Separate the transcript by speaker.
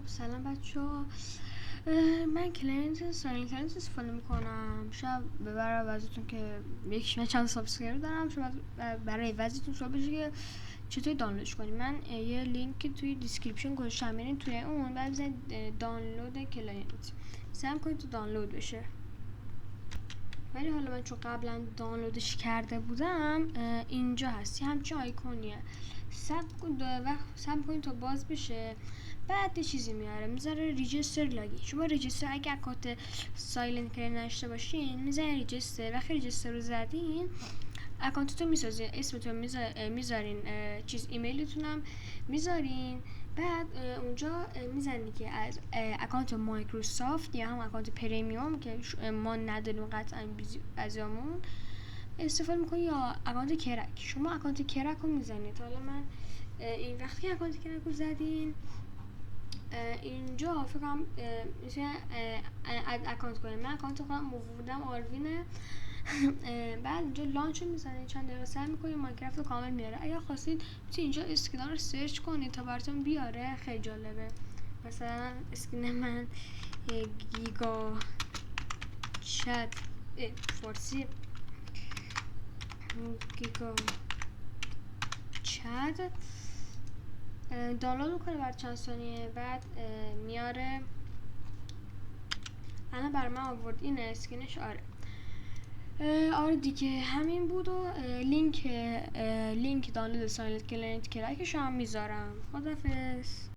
Speaker 1: سلام بچه ها. من کلاینت ساین کلاینت استفاده میکنم. شاید برای وضعیتون که یکیش چند سابسکرایبر دارم، شاید برای وضعیتون سوال بشه که چطوری دانلودش کنیم. من یه لینک توی دیسکریپشن گذاشتم، برین توی اون بعد بزنید دانلود کلاینت، سعی کنید تو دانلود بشه. ولی حالا من چون قبلا دانلودش کرده بودم اینجا هست یه همچین آیکونیه، سب کنید تا باز بشه. بعد یه چیزی میذاره ریجستر لاگین. شما ریجستر اگه اکانت سایلنت کلاینت نداشته باشین میذارین ریجستر. وقتی ریجستر رو زدین اکانتتون میسازین، اسمتون میذارین، ایمیلتون میذارین. بعد اونجا میزنی که از اکانت مایکروسافت یا هم اکانت پریمیوم که ما نداریم قطعا ازمون استفاده میکنی، یا اکانت کرک. شما اکانت کرک رو میزنید. حالا من این وقتی که اکانت کرک رو زدین اینجا فکر کنم میشه اکانت کنیم. من اکانت خودم بودم آروینه. بعد اینجا لانچ رو میزنید، چند دقیقه سر میکنید ماینکرافت رو کامل میاره. اگر خواستید میتونید اینجا اسکینا رو سرچ کنید تا براتون بیاره، خیلی جالبه. مثلا اسکین من گیگا چت فارسی گیگا چت دانلود میکنه بر چند ثانیه، بعد میاره. الان بر من آورد این اسکینش. آره دیگه همین بود. و لینک دانلود سایلنت کلاینت کرکش هم میذارم. خدافظ.